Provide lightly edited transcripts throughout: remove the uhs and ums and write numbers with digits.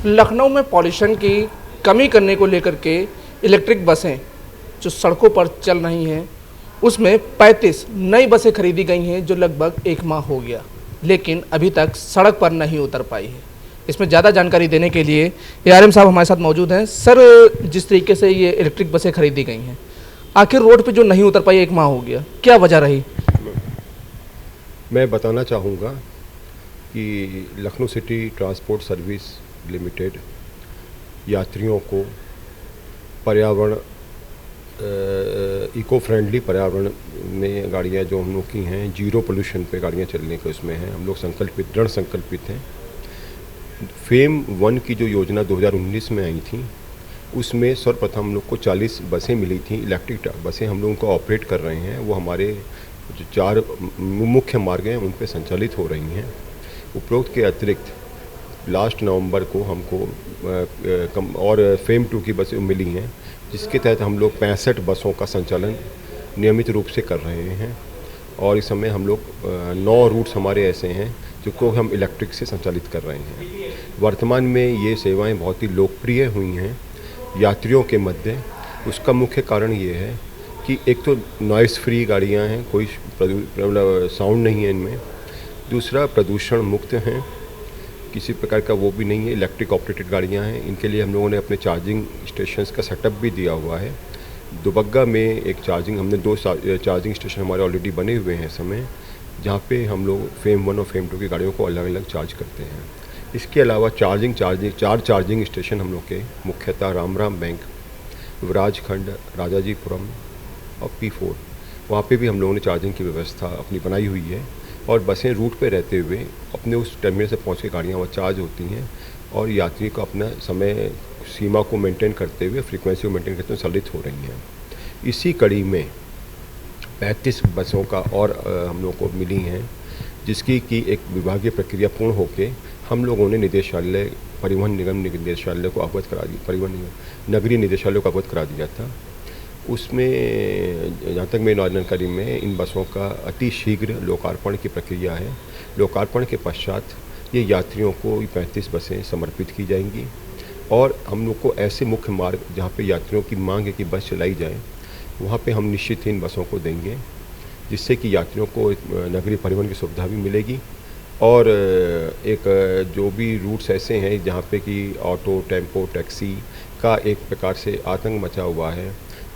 लखनऊ में पॉल्यूशन की कमी करने को लेकर के इलेक्ट्रिक बसें जो सड़कों पर चल रही हैं, उसमें 35 नई बसें खरीदी गई हैं जो लगभग 1 माह हो गया, लेकिन अभी तक सड़क पर नहीं उतर पाई है। इसमें ज़्यादा जानकारी देने के लिए ARM साहब हमारे साथ मौजूद हैं। सर, जिस तरीके से ये इलेक्ट्रिक बसें खरीदी गई हैं, आखिर रोड पे जो नहीं उतर पाई, 1 माह हो गया, क्या वजह रही? मैं बताना चाहूँगा कि Lucknow city transport service limited यात्रियों को पर्यावरण इको फ्रेंडली पर्यावरण में गाड़ियाँ जो हम लोग की हैं, जीरो पोल्यूशन पे गाड़ियाँ चलने के उसमें हैं। हम लोग दृढ़ संकल्पित हैं। फेम 1 की जो योजना 2019 में आई थी, उसमें सर्वप्रथम हम लोग को 40 बसें मिली थी। इलेक्ट्रिक बसें हम लोगों को ऑपरेट कर रहे हैं, वो हमारे जो 4 मुख्य मार्ग हैं उन पे संचालित हो रही हैं। उपरोक्त के अतिरिक्त लास्ट नवंबर को हमको और फेम 2 की बसें मिली हैं, जिसके तहत हम लोग 65 बसों का संचालन नियमित रूप से कर रहे हैं। और इस समय हम लोग 9 रूट्स हमारे ऐसे हैं जिनको हम इलेक्ट्रिक से संचालित कर रहे हैं। वर्तमान में ये सेवाएं बहुत ही लोकप्रिय हुई हैं यात्रियों के मध्य। उसका मुख्य कारण ये है कि एक तो नॉइस फ्री गाड़ियां हैं, कोई साउंड नहीं है इनमें। दूसरा, प्रदूषण मुक्त हैं, किसी प्रकार का वो भी नहीं है। इलेक्ट्रिक ऑपरेटेड गाड़ियां हैं। इनके लिए हम लोगों ने अपने चार्जिंग स्टेशंस का सेटअप भी दिया हुआ है। दुबग्गा में एक हमने 2 चार्जिंग स्टेशन हमारे ऑलरेडी बने हुए हैं इस समय, जहाँ पे हम लोग फेम 1 और फेम 2 की गाड़ियों को अलग अलग चार्ज करते हैं। इसके अलावा चार चार्जिंग स्टेशन हम लोग के मुख्यतः राम बैंक, विराजखंड, राजाजीपुरम और P4, वहाँ पे भी हम लोगों ने चार्जिंग की व्यवस्था अपनी बनाई हुई है। और बसें रूट पे रहते हुए अपने उस टर्मिनल से पहुँच के गाड़ियाँ वहाँ चार्ज होती हैं और यात्री को अपना समय सीमा को मेंटेन करते हुए, फ्रीक्वेंसी को मेंटेन करते हुए संचालित हो रही हैं। इसी कड़ी में 35 बसों का और हम लोगों को मिली हैं, जिसकी कि एक विभागीय प्रक्रिया पूर्ण होकर हम लोगों ने निदेशालय, परिवहन निगम निदेशालय को अवगत करा दी, नगरीय निदेशालय को अवगत करा दिया था। उसमें जहाँ तक मेरी जानकारी में इन बसों का अति शीघ्र लोकार्पण की प्रक्रिया है। लोकार्पण के पश्चात ये यात्रियों को 35 बसें समर्पित की जाएंगी और हम लोग को ऐसे मुख्य मार्ग जहाँ पे यात्रियों की मांग है कि बस चलाई जाए, वहाँ पे हम निश्चित ही इन बसों को देंगे, जिससे कि यात्रियों को नगरीय परिवहन की सुविधा भी मिलेगी। और एक जो भी रूट्स ऐसे हैं जहाँ पे कि ऑटो, टेम्पो, टैक्सी का एक प्रकार से आतंक मचा हुआ है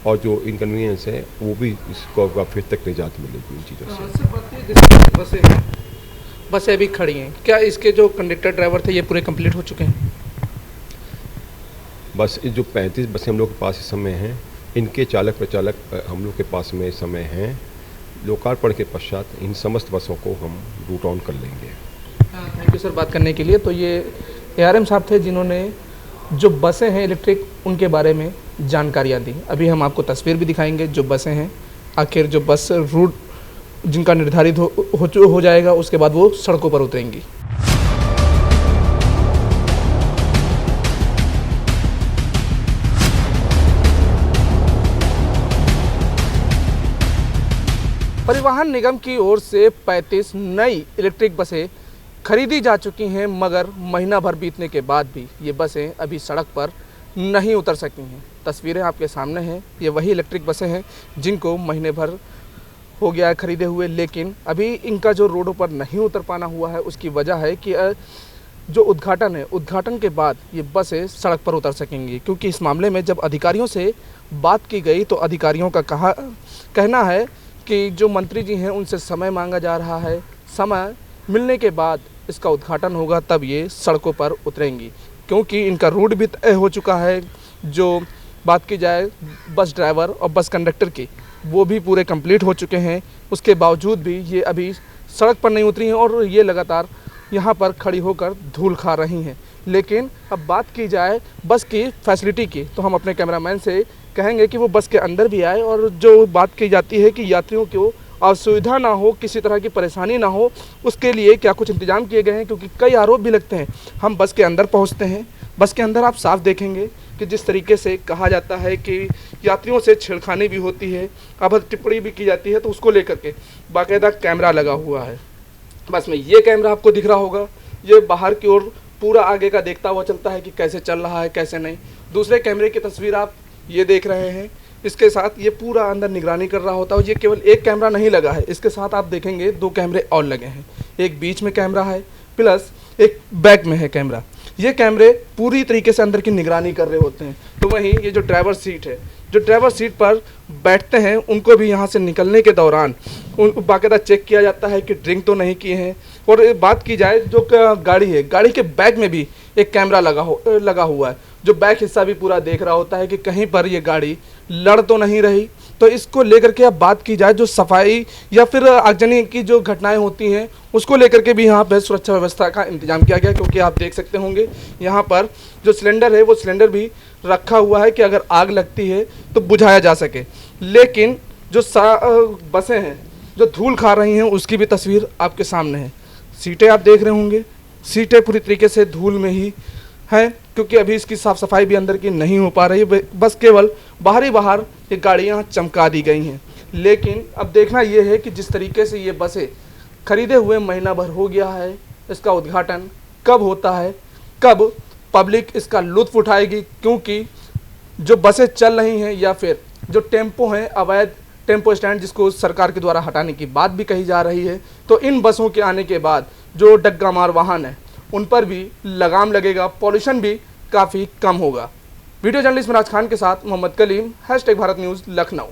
और जो इनकन्वीनियंस है, वो भी इसको फिर तक निजात मिलेगी इन चीज़ों से। बसें अभी खड़ी हैं, क्या इसके जो कंडक्टर ड्राइवर थे ये पूरे कंप्लीट हो चुके हैं? बस जो 35 बसें हम लोग के पास इस समय हैं, इनके चालक प्रचालक हम लोग के पास में इस समय हैं। लोकार्पण के पश्चात इन समस्त बसों को हम रूट ऑन कर लेंगे। थैंक यू सर बात करने के लिए। तो ये ARM साहब थे जिन्होंने जो बसें हैं इलेक्ट्रिक, उनके बारे में जानकारियाँ दी। अभी हम आपको तस्वीर भी दिखाएंगे जो बसें हैं, आखिर जो बस रूट जिनका निर्धारित हो जाएगा, उसके बाद वो सड़कों पर उतरेंगी। परिवहन निगम की ओर से 35 नई इलेक्ट्रिक बसें खरीदी जा चुकी हैं, मगर महीना भर बीतने के बाद भी ये बसें अभी सड़क पर नहीं उतर सकी हैं। तस्वीरें आपके सामने हैं, ये वही इलेक्ट्रिक बसें हैं जिनको महीने भर हो गया है खरीदे हुए, लेकिन अभी इनका जो रोडों पर नहीं उतर पाना हुआ है, उसकी वजह है कि जो उद्घाटन है, उद्घाटन के बाद ये बसें सड़क पर उतर सकेंगी। क्योंकि इस मामले में जब अधिकारियों से बात की गई तो अधिकारियों का कहना है कि जो मंत्री जी हैं उनसे समय मांगा जा रहा है, समय मिलने के बाद इसका उद्घाटन होगा, तब ये सड़कों पर उतरेंगी। क्योंकि इनका रूट भी तय हो चुका है। जो बात की जाए बस ड्राइवर और बस कंडक्टर की, वो भी पूरे कंप्लीट हो चुके हैं। उसके बावजूद भी ये अभी सड़क पर नहीं उतरी हैं और ये लगातार यहाँ पर खड़ी होकर धूल खा रही हैं। लेकिन अब बात की जाए बस की फैसिलिटी की, तो हम अपने कैमरामैन से कहेंगे कि वो बस के अंदर भी आए और जो बात की जाती है कि यात्रियों को असुविधा ना हो, किसी तरह की परेशानी ना हो, उसके लिए क्या कुछ इंतजाम किए गए हैं। क्योंकि कई आरोप भी लगते हैं। हम बस के अंदर पहुंचते हैं, बस के अंदर आप साफ देखेंगे कि जिस तरीके से कहा जाता है कि यात्रियों से छेड़खानी भी होती है, अभद्र टिप्पणी भी की जाती है, तो उसको लेकर के बाकायदा कैमरा लगा हुआ है। बस में ये कैमरा आपको दिख रहा होगा, ये बाहर की ओर पूरा आगे का देखता हुआ चलता है कि कैसे चल रहा है कैसे नहीं। दूसरे कैमरे की तस्वीर आप ये देख रहे हैं, इसके साथ ये पूरा अंदर निगरानी कर रहा होता है। ये केवल एक कैमरा नहीं लगा है, इसके साथ आप देखेंगे 2 कैमरे और लगे हैं। एक बीच में कैमरा है प्लस एक बैक में है कैमरा। ये कैमरे पूरी तरीके से अंदर की निगरानी कर रहे होते हैं। तो वहीं ये जो ड्राइवर सीट है, जो ड्राइवर सीट पर बैठते हैं उनको भी यहाँ से निकलने के दौरान उनको बाकायदा चेक किया जाता है कि ड्रिंक तो नहीं किए हैं। और बात की जाए जो गाड़ी है, गाड़ी के बैक में भी एक कैमरा लगा हुआ है, जो बैक हिस्सा भी पूरा देख रहा होता है कि कहीं पर ये गाड़ी लड़ तो नहीं रही। तो इसको लेकर के अब बात की जाए जो सफाई या फिर आगजनी की जो घटनाएं होती हैं उसको लेकर के भी यहाँ पर सुरक्षा व्यवस्था का इंतजाम किया गया, क्योंकि आप देख सकते होंगे यहाँ पर जो सिलेंडर है वो सिलेंडर भी रखा हुआ है कि अगर आग लगती है तो बुझाया जा सके। लेकिन जो बसें हैं जो धूल खा रही हैं उसकी भी तस्वीर आपके सामने है। सीटें आप देख रहे होंगे, सीटें पूरी तरीके से धूल में ही हैं, क्योंकि अभी इसकी साफ़ सफाई भी अंदर की नहीं हो पा रही है। बस केवल बाहर ये गाड़ियाँ चमका दी गई हैं। लेकिन अब देखना ये है कि जिस तरीके से ये बसें खरीदे हुए महीना भर हो गया है, इसका उद्घाटन कब होता है, कब पब्लिक इसका लुत्फ़ उठाएगी, क्योंकि जो बसें चल रही हैं या फिर जो टेम्पो हैं, अवैध टेम्पो स्टैंड जिसको सरकार के द्वारा हटाने की बात भी कही जा रही है, तो इन बसों के आने के बाद जो डग्गा मार वाहन है उन पर भी लगाम लगेगा, पॉल्यूशन भी काफ़ी कम होगा। वीडियो जर्नलिस्ट मिराज खान के साथ मोहम्मद कलीम, #भारत न्यूज़ लखनऊ।